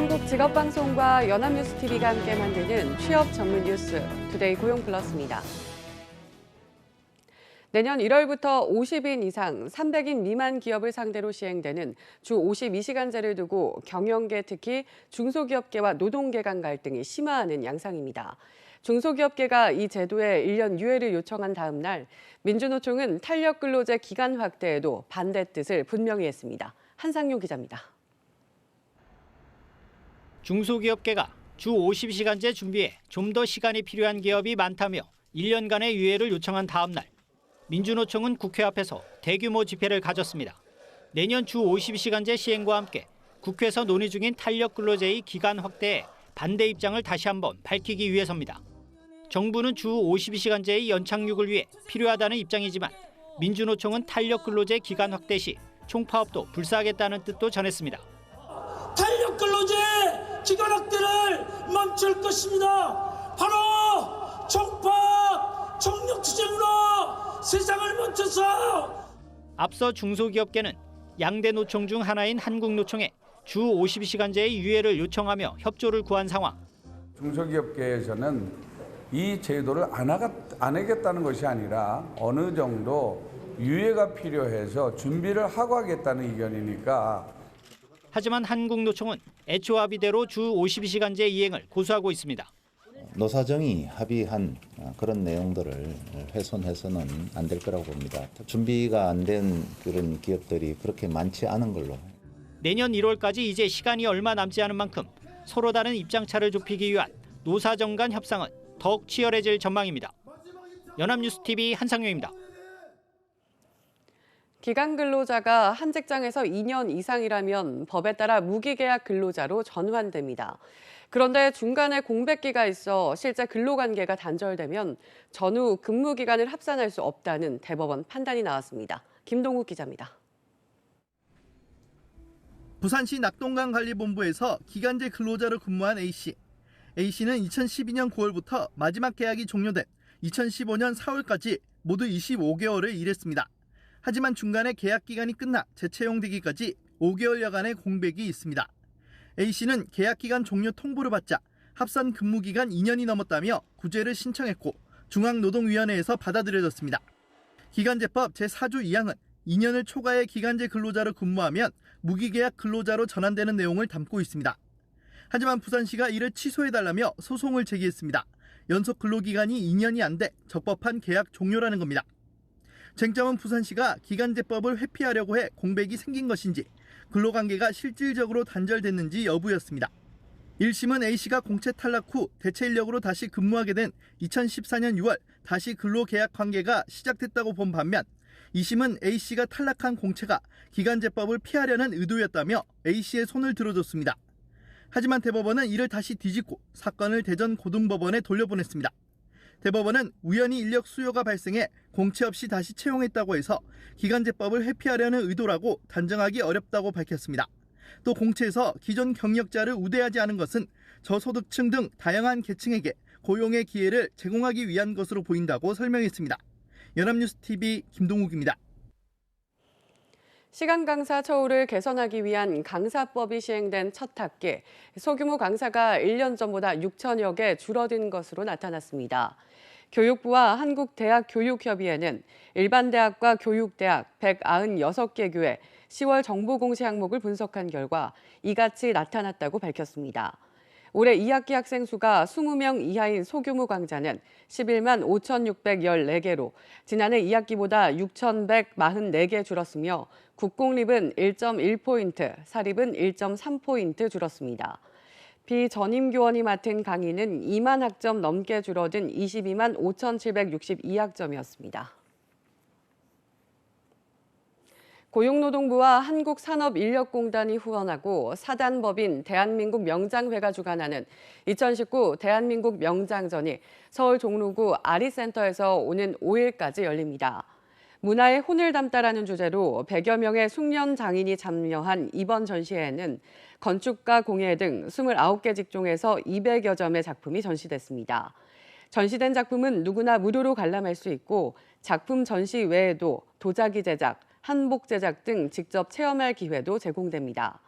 한국직업방송과 연합뉴스TV가 함께 만드는 취업 전문 뉴스, 투데이 고용플러스입니다. 내년 1월부터 50인 이상, 300인 미만 기업을 상대로 시행되는 주 52시간제를 두고 경영계, 특히 중소기업계와 노동계 간 갈등이 심화하는 양상입니다. 중소기업계가 이 제도에 1년 유예를 요청한 다음 날 민주노총은 탄력근로제 기간 확대에도 반대 뜻을 분명히 했습니다. 한상용 기자입니다. 중소기업계가 주 50시간제 준비에 좀 더 시간이 필요한 기업이 많다며 1년간의 유예를 요청한 다음 날 민주노총은 국회 앞에서 대규모 집회를 가졌습니다. 내년 주 50시간제 시행과 함께 국회에서 논의 중인 탄력근로제의 기간 확대에 반대 입장을 다시 한번 밝히기 위해서입니다. 정부는 주 52시간제의 연착륙을 위해 필요하다는 입장이지만 민주노총은 탄력근로제 기간 확대 시 총파업도 불사하겠다는 뜻도 전했습니다. 탄력근로제 기간 확대를 멈출 것입니다. 바로 총파업, 총력투쟁으로 세상을 멈춰서. 앞서 중소기업계는 양대 노총 중 하나인 한국노총에 주 50시간제의 유예를 요청하며 협조를 구한 상황. 중소기업계에서는 이 제도를 안 하겠다는 것이 아니라 어느 정도 유예가 필요해서 준비를 하고 하겠다는 의견이니까. 하지만 한국노총은 애초 합의대로 주 52시간제 이행을 고수하고 있습니다. 노사정이 합의한 그런 내용들을 훼손해서는 안 될 거라고 봅니다. 준비가 안 된 그런 기업들이 그렇게 많지 않은 걸로. 내년 1월까지 이제 시간이 얼마 남지 않은 만큼 서로 다른 입장차를 좁히기 위한 노사정 간 협상은 더욱 치열해질 전망입니다. 연합뉴스TV 한상용입니다. 기간 근로자가 한 직장에서 2년 이상이라면 법에 따라 무기계약 근로자로 전환됩니다. 그런데 중간에 공백기가 있어 실제 근로관계가 단절되면 전후 근무기간을 합산할 수 없다는 대법원 판단이 나왔습니다. 김동욱 기자입니다. 부산시 낙동강관리본부에서 기간제 근로자로 근무한 A씨. A씨는 2012년 9월부터 마지막 계약이 종료된 2015년 4월까지 모두 25개월을 일했습니다. 하지만 중간에 계약 기간이 끝나 재채용되기까지 5개월여간의 공백이 있습니다. A씨는 계약 기간 종료 통보를 받자 합산 근무 기간 2년이 넘었다며 구제를 신청했고 중앙노동위원회에서 받아들여졌습니다. 기간제법 제4조 2항은 2년을 초과해 기간제 근로자로 근무하면 무기계약 근로자로 전환되는 내용을 담고 있습니다. 하지만 부산시가 이를 취소해달라며 소송을 제기했습니다. 연속 근로기간이 2년이 안 돼 적법한 계약 종료라는 겁니다. 쟁점은 부산시가 기간제법을 회피하려고 해 공백이 생긴 것인지 근로관계가 실질적으로 단절됐는지 여부였습니다. 1심은 A씨가 공채 탈락 후 대체 인력으로 다시 근무하게 된 2014년 6월 다시 근로계약 관계가 시작됐다고 본 반면 2심은 A씨가 탈락한 공채가 기간제법을 피하려는 의도였다며 A씨의 손을 들어줬습니다. 하지만 대법원은 이를 다시 뒤집고 사건을 대전 고등법원에 돌려보냈습니다. 대법원은 우연히 인력 수요가 발생해 공채 없이 다시 채용했다고 해서 기간제법을 회피하려는 의도라고 단정하기 어렵다고 밝혔습니다. 또 공채에서 기존 경력자를 우대하지 않은 것은 저소득층 등 다양한 계층에게 고용의 기회를 제공하기 위한 것으로 보인다고 설명했습니다. 연합뉴스TV 김동욱입니다. 시간 강사 처우를 개선하기 위한 강사법이 시행된 첫 학기, 소규모 강사가 1년 전보다 6천여 개 줄어든 것으로 나타났습니다. 교육부와 한국대학교육협의회는 일반 대학과 교육대학 196개 교회 10월 정보 공시 항목을 분석한 결과 이같이 나타났다고 밝혔습니다. 올해 2학기 학생 수가 20명 이하인 소규모 강좌는 11만 5,614개로 지난해 2학기보다 6,144개 줄었으며 국공립은 1.1포인트, 사립은 1.3포인트 줄었습니다. 비전임 교원이 맡은 강의는 2만 학점 넘게 줄어든 22만 5,762학점이었습니다. 고용노동부와 한국산업인력공단이 후원하고 사단법인 대한민국 명장회가 주관하는 2019 대한민국 명장전이 서울 종로구 아리센터에서 오는 5일까지 열립니다. 문화의 혼을 담다라는 주제로 100여 명의 숙련 장인이 참여한 이번 전시회에는 건축가, 공예 등 29개 직종에서 200여 점의 작품이 전시됐습니다. 전시된 작품은 누구나 무료로 관람할 수 있고 작품 전시 외에도 도자기 제작, 한복 제작 등 직접 체험할 기회도 제공됩니다.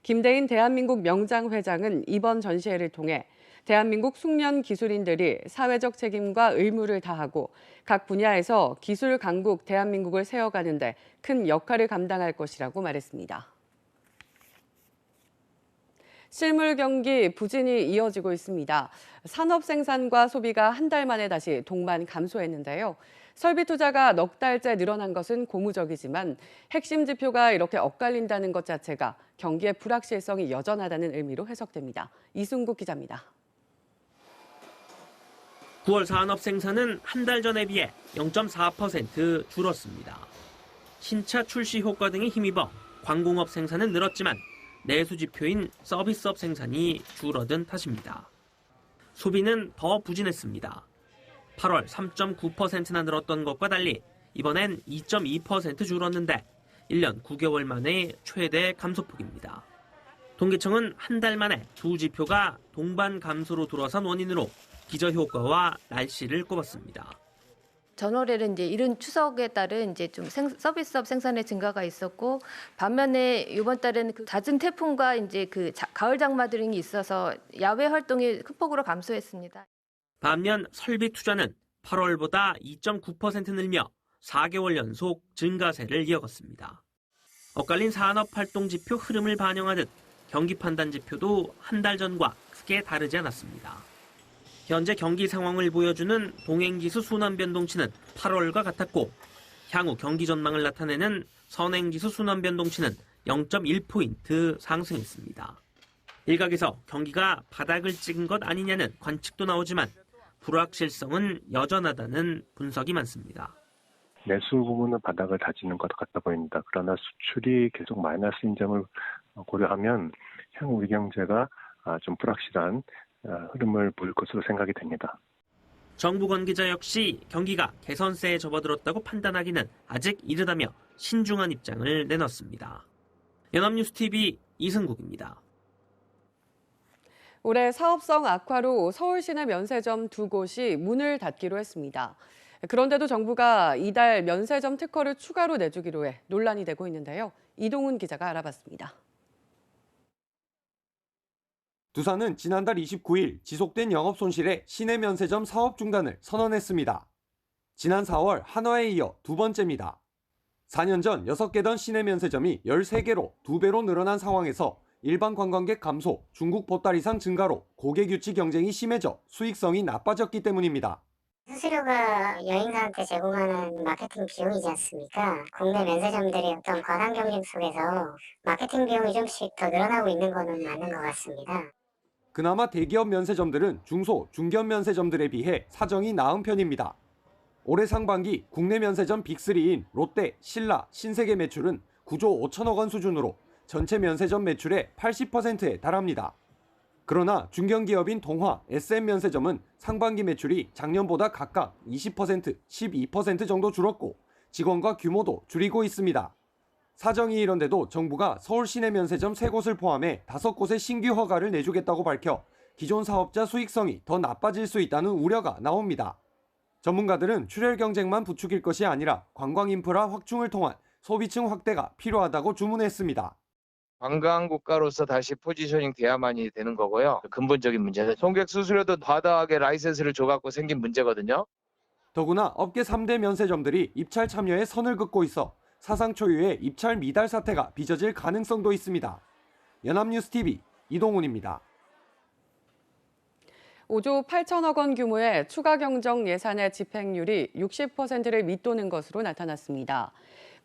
김대인 대한민국 명장회장은 이번 전시회를 통해 대한민국 숙련 기술인들이 사회적 책임과 의무를 다하고 각 분야에서 기술 강국 대한민국을 세워가는 데 큰 역할을 감당할 것이라고 말했습니다. 실물 경기 부진이 이어지고 있습니다. 산업 생산과 소비가 한 달 만에 다시 동반 감소했는데요. 설비 투자가 넉 달째 늘어난 것은 고무적이지만 핵심 지표가 이렇게 엇갈린다는 것 자체가 경기의 불확실성이 여전하다는 의미로 해석됩니다. 이순국 기자입니다. 9월 산업 생산은 한 달 전에 비해 0.4% 줄었습니다. 신차 출시 효과 등에 힘입어 광공업 생산은 늘었지만 내수 지표인 서비스업 생산이 줄어든 탓입니다. 소비는 더 부진했습니다. 8월 3.9%나 늘었던 것과 달리 이번엔 2.2% 줄었는데 1년 9개월 만에 최대 감소폭입니다. 통계청은 한 달 만에 두 지표가 동반 감소로 돌아선 원인으로 기저효과와 날씨를 꼽았습니다. 전월에는 이제 이른 추석에 따른 이제 좀 서비스업 생산의 증가가 있었고 반면에 이번 달에는 그 잦은 태풍과 이제 그 가을 장마 등이 있어서 야외 활동이 큰 폭으로 감소했습니다. 반면 설비 투자는 8월보다 2.9% 늘며 4개월 연속 증가세를 이어갔습니다. 엇갈린 산업활동 지표 흐름을 반영하듯 경기 판단 지표도 한 달 전과 크게 다르지 않았습니다. 현재 경기 상황을 보여주는 동행지수 순환변동치는 8월과 같았고 향후 경기 전망을 나타내는 선행지수 순환변동치는 0.1포인트 상승했습니다. 일각에서 경기가 바닥을 찍은 것 아니냐는 관측도 나오지만 불확실성은 여전하다는 분석이 많습니다. 내수 부분은 바닥을 다지는 것 같아 보입니다. 그러나 수출이 계속 마이너스인 점을 고려하면 향후 우리 경제가 좀 불확실한 흐름을 보일 것으로 생각이 됩니다. 정부 관계자 역시 경기가 개선세에 접어들었다고 판단하기는 아직 이르다며 신중한 입장을 내놨습니다. 연합뉴스TV 이승국입니다. 올해 사업성 악화로 서울 시내 면세점 두 곳이 문을 닫기로 했습니다. 그런데도 정부가 이달 면세점 특허를 추가로 내주기로 해 논란이 되고 있는데요. 이동훈 기자가 알아봤습니다. 두산은 지난달 29일 지속된 영업 손실에 시내 면세점 사업 중단을 선언했습니다. 지난 4월 한화에 이어 두 번째입니다. 4년 전 6개던 시내 면세점이 13개로 2배로 늘어난 상황에서 일반 관광객 감소, 중국 보따리상 증가로 고객 유치 경쟁이 심해져 수익성이 나빠졌기 때문입니다. 수수료가 여행사한테 제공하는 마케팅 비용이지 않습니까? 국내 면세점들의 어떤 과당 경쟁 속에서 마케팅 비용이 좀씩 더 늘어나고 있는 것은 맞는 것 같습니다. 그나마 대기업 면세점들은 중소, 중견 면세점들에 비해 사정이 나은 편입니다. 올해 상반기 국내 면세점 빅3인 롯데, 신라, 신세계 매출은 9조 5천억 원 수준으로 전체 면세점 매출의 80%에 달합니다. 그러나 중견기업인 동화, SM 면세점은 상반기 매출이 작년보다 각각 20%, 12% 정도 줄었고 직원과 규모도 줄이고 있습니다. 사정이 이런데도 정부가 서울 시내 면세점 3곳을 포함해 5곳의 신규 허가를 내주겠다고 밝혀 기존 사업자 수익성이 더 나빠질 수 있다는 우려가 나옵니다. 전문가들은 출혈 경쟁만 부추길 것이 아니라 관광 인프라 확충을 통한 소비층 확대가 필요하다고 주문했습니다. 관광 국가로서 다시 포지셔닝 돼야만이 되는 거고요. 근본적인 문제는 송객 수수료도 과다하게 라이센스를 줘갖고 생긴 문제거든요. 더구나 업계 3대 면세점들이 입찰 참여에 선을 긋고 있어 사상 초유의 입찰 미달 사태가 빚어질 가능성도 있습니다. 연합뉴스TV 이동훈입니다. 5조 8천억 원 규모의 추가 경정 예산의 집행률이 60%를 밑도는 것으로 나타났습니다.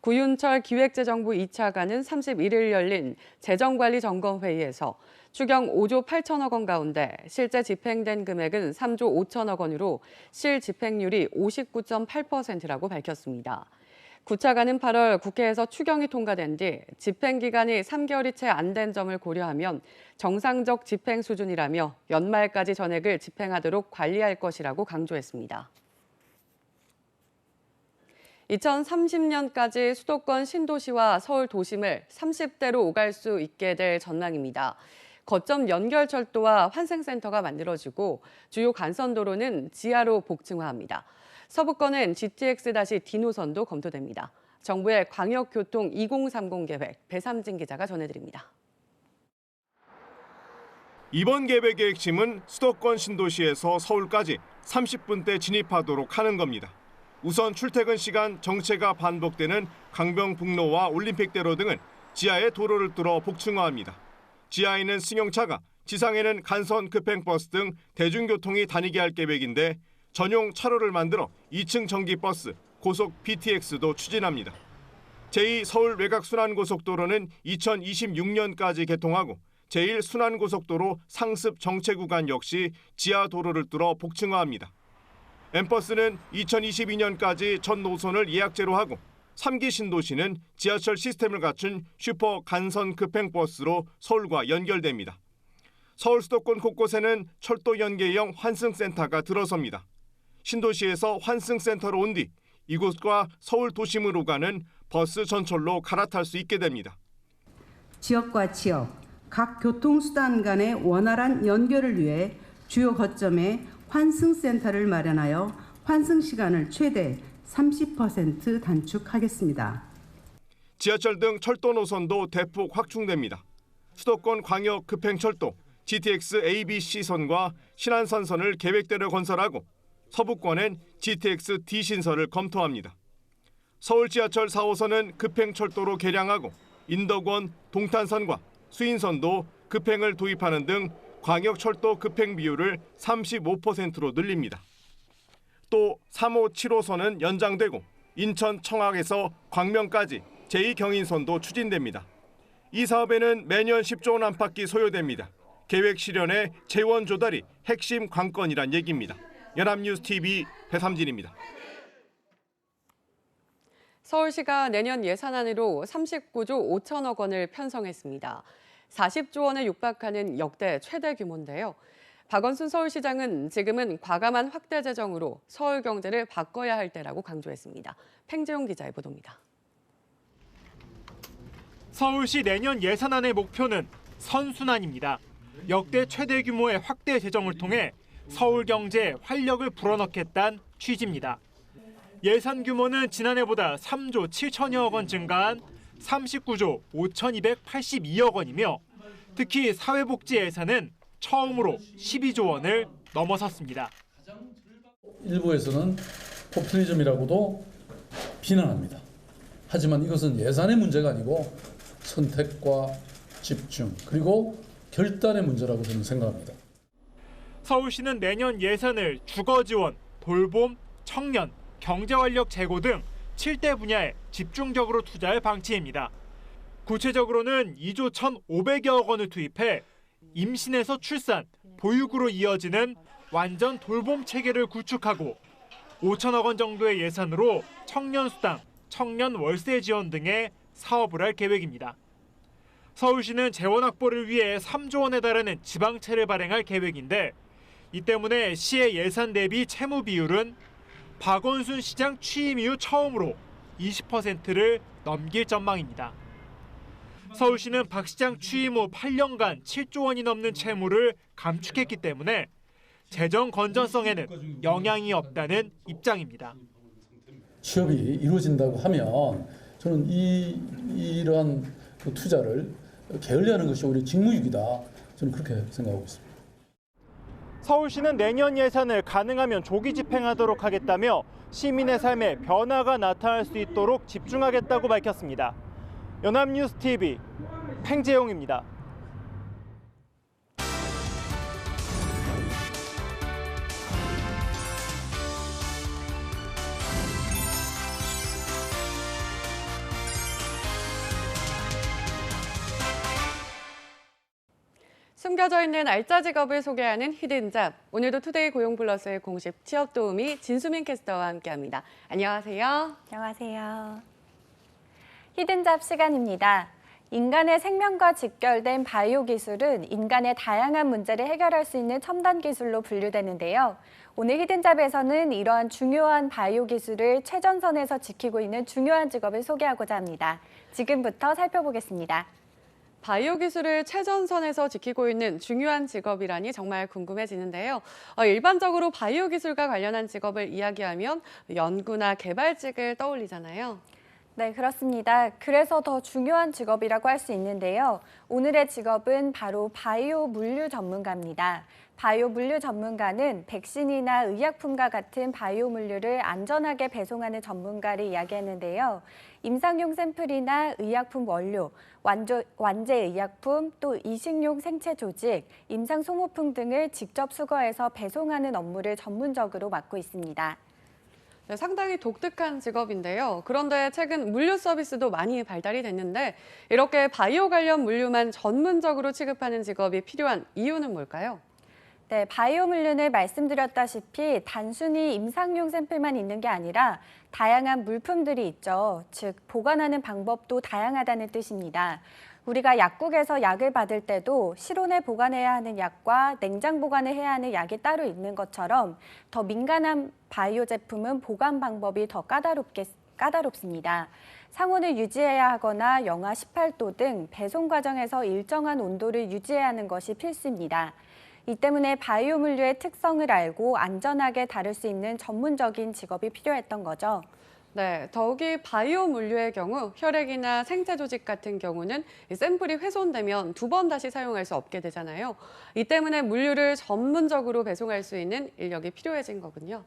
구윤철 기획재정부 2차관은 31일 열린 재정관리점검회의에서 추경 5조 8천억 원 가운데 실제 집행된 금액은 3조 5천억 원으로 실집행률이 59.8%라고 밝혔습니다. 9차관은 8월 국회에서 추경이 통과된 뒤 집행기간이 3개월이 채 안 된 점을 고려하면 정상적 집행 수준이라며 연말까지 전액을 집행하도록 관리할 것이라고 강조했습니다. 2030년까지 수도권 신도시와 서울 도심을 30대로 오갈 수 있게 될 전망입니다. 거점 연결철도와 환승센터가 만들어지고 주요 간선도로는 지하로 복층화합니다. 서부권은 GTX-D 노선도 검토됩니다. 정부의 광역교통 2030 계획 배삼진 기자가 전해드립니다. 이번 계획의 핵심은 수도권 신도시에서 서울까지 30분대 진입하도록 하는 겁니다. 우선 출퇴근 시간 정체가 반복되는 강변북로와 올림픽대로 등은 지하에 도로를 뚫어 복층화합니다. 지하에는 승용차가, 지상에는 간선 급행버스 등 대중교통이 다니게 할 계획인데 전용 차로를 만들어 2층 전기버스, 고속 BTX도 추진합니다. 제2 서울 외곽순환고속도로는 2026년까지 개통하고 제1순환고속도로 상습 정체 구간 역시 지하 도로를 뚫어 복층화합니다. M버스는 2022년까지 전 노선을 예약제로 하고 3기 신도시는 지하철 시스템을 갖춘 슈퍼 간선 급행버스로 서울과 연결됩니다. 서울 수도권 곳곳에는 철도 연계형 환승센터가 들어섭니다. 신도시에서 환승센터로 온 뒤 이곳과 서울 도심으로 가는 버스 전철로 갈아탈 수 있게 됩니다. 지역과 지역, 각 교통수단 간의 원활한 연결을 위해 주요 거점에 환승센터를 마련하여 환승 시간을 최대 30% 단축하겠습니다. 지하철 등 철도 노선도 대폭 확충됩니다. 수도권 광역 급행철도 GTX ABC선과 신안선선을 계획대로 건설하고 서부권엔 GTX D 신설을 검토합니다. 서울 지하철 4호선은 급행철도로 개량하고 인덕원, 동탄선과 수인선도 급행을 도입하는 등 광역철도 급행 비율을 35%로 늘립니다. 또 3호, 7호선은 연장되고 인천 청학에서 광명까지 제2경인선도 추진됩니다. 이 사업에는 매년 10조 원 안팎이 소요됩니다. 계획 실현에 재원 조달이 핵심 관건이란 얘기입니다. 연합뉴스TV 배삼진입니다. 서울시가 내년 예산안으로 39조 5천억 원을 편성했습니다. 40조 원에 육박하는 역대 최대 규모인데요. 박원순 서울시장은 지금은 과감한 확대 재정으로 서울 경제를 바꿔야 할 때라고 강조했습니다. 팽재용 기자의 보도입니다. 서울시 내년 예산안의 목표는 선순환입니다. 역대 최대 규모의 확대 재정을 통해 서울 경제에 활력을 불어넣겠다는 취지입니다. 예산 규모는 지난해보다 3조 7천여억 원 증가한 39조 5,282억 원이며 특히 사회복지 예산은 처음으로 12조 원을 넘어섰습니다. 일부에서는 포퓰리즘이라고도 비난합니다. 하지만 이것은 예산의 문제가 아니고 선택과 집중 그리고 결단의 문제라고 저는 생각합니다. 서울시는 내년 예산을 주거 지원, 돌봄, 청년, 경제활력 제고 등 7대 분야에 집중적으로 투자할 방침입니다. 구체적으로는 2조 1,500여억 원을 투입해 임신에서 출산, 보육으로 이어지는 완전 돌봄 체계를 구축하고 5천억 원 정도의 예산으로 청년 수당, 청년 월세 지원 등의 사업을 할 계획입니다. 서울시는 재원 확보를 위해 3조 원에 달하는 지방채를 발행할 계획인데 이 때문에 시의 예산 대비 채무 비율은 박원순 시장 취임 이후 처음으로 20%를 넘길 전망입니다. 서울시는 박 시장 취임 후 8년간 7조 원이 넘는 채무를 감축했기 때문에 재정 건전성에는 영향이 없다는 입장입니다. 취업이 이루어진다고 하면 저는 이러한 그 투자를 게을리하는 것이 오히려 직무유기다. 저는 그렇게 생각하고 있습니다. 서울시는 내년 예산을 가능하면 조기 집행하도록 하겠다며 시민의 삶에 변화가 나타날 수 있도록 집중하겠다고 밝혔습니다. 연합뉴스TV 팽재용입니다. 숨겨져 있는 알짜 직업을 소개하는 히든잡. 오늘도 투데이 고용플러스의 공식 취업 도우미 진수민 캐스터와 함께합니다. 안녕하세요. 안녕하세요. 히든잡 시간입니다. 인간의 생명과 직결된 바이오 기술은 인간의 다양한 문제를 해결할 수 있는 첨단 기술로 분류되는데요. 오늘 히든잡에서는 이러한 중요한 바이오 기술을 최전선에서 지키고 있는 중요한 직업을 소개하고자 합니다. 지금부터 살펴보겠습니다. 바이오 기술을 최전선에서 지키고 있는 중요한 직업이라니 정말 궁금해지는데요. 일반적으로 바이오 기술과 관련한 직업을 이야기하면 연구나 개발직을 떠올리잖아요. 네, 그렇습니다. 그래서 더 중요한 직업이라고 할 수 있는데요. 오늘의 직업은 바로 바이오 물류 전문가입니다. 바이오 물류 전문가는 백신이나 의약품과 같은 바이오 물류를 안전하게 배송하는 전문가를 이야기했는데요. 임상용 샘플이나 의약품 원료, 완제 의약품, 또 이식용 생체 조직, 임상 소모품 등을 직접 수거해서 배송하는 업무를 전문적으로 맡고 있습니다. 네, 상당히 독특한 직업인데요. 그런데 최근 물류 서비스도 많이 발달이 됐는데 이렇게 바이오 관련 물류만 전문적으로 취급하는 직업이 필요한 이유는 뭘까요? 네, 바이오 물류는 말씀드렸다시피 단순히 임상용 샘플만 있는 게 아니라 다양한 물품들이 있죠. 즉, 보관하는 방법도 다양하다는 뜻입니다. 우리가 약국에서 약을 받을 때도 실온에 보관해야 하는 약과 냉장 보관을 해야 하는 약이 따로 있는 것처럼 더 민감한 바이오 제품은 보관 방법이 더 까다롭습니다. 상온을 유지해야 하거나 영하 18도 등 배송 과정에서 일정한 온도를 유지해야 하는 것이 필수입니다. 이 때문에 바이오 물류의 특성을 알고 안전하게 다룰 수 있는 전문적인 직업이 필요했던 거죠. 네, 더욱이 바이오 물류의 경우 혈액이나 생체 조직 같은 경우는 샘플이 훼손되면 2번 다시 사용할 수 없게 되잖아요. 이 때문에 물류를 전문적으로 배송할 수 있는 인력이 필요해진 거군요.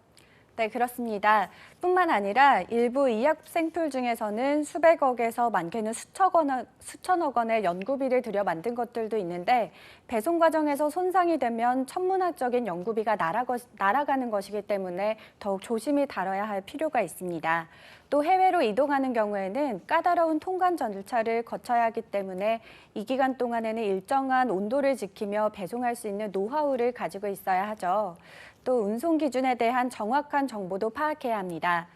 네, 그렇습니다. 뿐만 아니라 일부 의약 샘플 중에서는 수백억에서 많게는 수천억 원의 연구비를 들여 만든 것들도 있는데 배송 과정에서 손상이 되면 천문학적인 연구비가 날아가는 것이기 때문에 더욱 조심히 다뤄야 할 필요가 있습니다. 또 해외로 이동하는 경우에는 까다로운 통관 절차를 거쳐야 하기 때문에 이 기간 동안에는 일정한 온도를 지키며 배송할 수 있는 노하우를 가지고 있어야 하죠. 또 운송 기준에 대한 정확한 정보도 파악해야 합니다.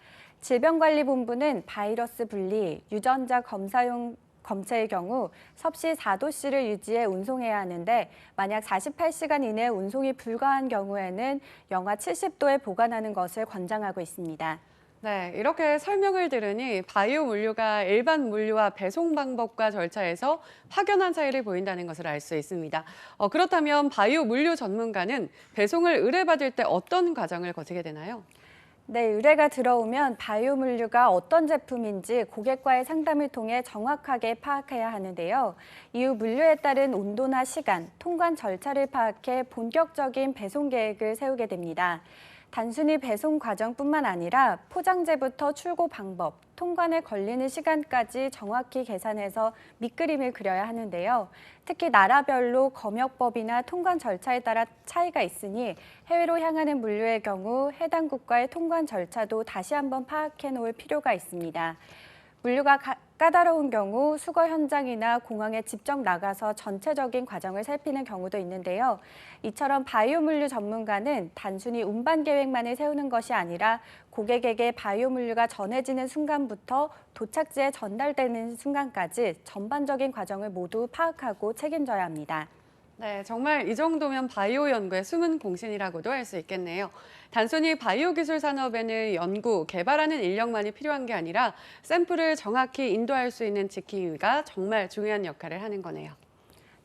질병관리본부는 바이러스 분리, 유전자 검체의 경우 섭씨 4도씨를 유지해 운송해야 하는데 만약 48시간 이내 운송이 불가한 경우에는 영하 70도에 보관하는 것을 권장하고 있습니다. 네, 이렇게 설명을 들으니 바이오 물류가 일반 물류와 배송 방법과 절차에서 확연한 차이를 보인다는 것을 알 수 있습니다. 그렇다면 바이오 물류 전문가는 배송을 의뢰받을 때 어떤 과정을 거치게 되나요? 네, 의뢰가 들어오면 바이오 물류가 어떤 제품인지 고객과의 상담을 통해 정확하게 파악해야 하는데요. 이후 물류에 따른 온도나 시간, 통관 절차를 파악해 본격적인 배송 계획을 세우게 됩니다. 단순히 배송 과정뿐만 아니라 포장재부터 출고 방법, 통관에 걸리는 시간까지 정확히 계산해서 밑그림을 그려야 하는데요. 특히 나라별로 검역법이나 통관 절차에 따라 차이가 있으니 해외로 향하는 물류의 경우 해당 국가의 통관 절차도 다시 한번 파악해 놓을 필요가 있습니다. 물류가 까다로운 경우 수거 현장이나 공항에 직접 나가서 전체적인 과정을 살피는 경우도 있는데요. 이처럼 바이오 물류 전문가는 단순히 운반 계획만을 세우는 것이 아니라 고객에게 바이오 물류가 전해지는 순간부터 도착지에 전달되는 순간까지 전반적인 과정을 모두 파악하고 책임져야 합니다. 네, 정말 이 정도면 바이오 연구의 숨은 공신이라고도 할 수 있겠네요. 단순히 바이오 기술 산업에는 연구, 개발하는 인력만이 필요한 게 아니라 샘플을 정확히 인도할 수 있는 지킴이가 정말 중요한 역할을 하는 거네요.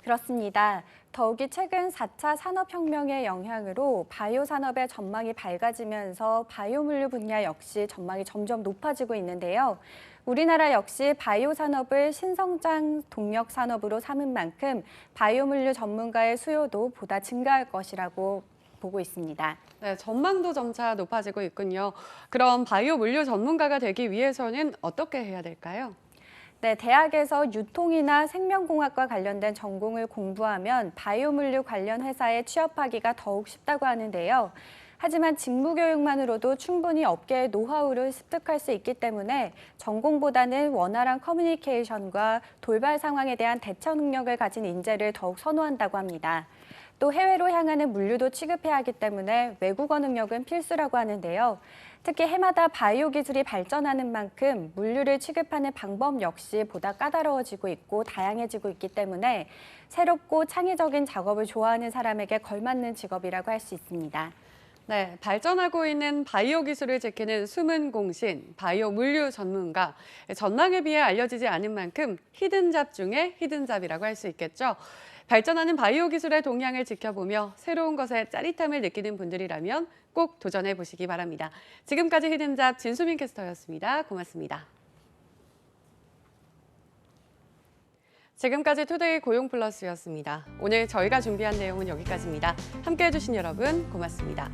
그렇습니다. 더욱이 최근 4차 산업혁명의 영향으로 바이오 산업의 전망이 밝아지면서 바이오 물류 분야 역시 전망이 점점 높아지고 있는데요. 우리나라 역시 바이오 산업을 신성장 동력 산업으로 삼은 만큼 바이오 물류 전문가의 수요도 보다 증가할 것이라고 보고 있습니다. 네, 전망도 점차 높아지고 있군요. 그럼 바이오 물류 전문가가 되기 위해서는 어떻게 해야 될까요? 네, 대학에서 유통이나 생명공학과 관련된 전공을 공부하면 바이오 물류 관련 회사에 취업하기가 더욱 쉽다고 하는데요. 하지만 직무교육만으로도 충분히 업계의 노하우를 습득할 수 있기 때문에 전공보다는 원활한 커뮤니케이션과 돌발 상황에 대한 대처 능력을 가진 인재를 더욱 선호한다고 합니다. 또 해외로 향하는 물류도 취급해야 하기 때문에 외국어 능력은 필수라고 하는데요. 특히 해마다 바이오 기술이 발전하는 만큼 물류를 취급하는 방법 역시 보다 까다로워지고 있고 다양해지고 있기 때문에 새롭고 창의적인 작업을 좋아하는 사람에게 걸맞는 직업이라고 할 수 있습니다. 네, 발전하고 있는 바이오 기술을 지키는 숨은 공신, 바이오 물류 전문가. 전망에 비해 알려지지 않은 만큼 히든잡 중에 히든잡이라고 할 수 있겠죠. 발전하는 바이오 기술의 동향을 지켜보며 새로운 것에 짜릿함을 느끼는 분들이라면 꼭 도전해 보시기 바랍니다. 지금까지 히든잡 진수민 캐스터였습니다. 고맙습니다. 지금까지 투데이 고용 플러스였습니다. 오늘 저희가 준비한 내용은 여기까지입니다. 함께해 주신 여러분 고맙습니다.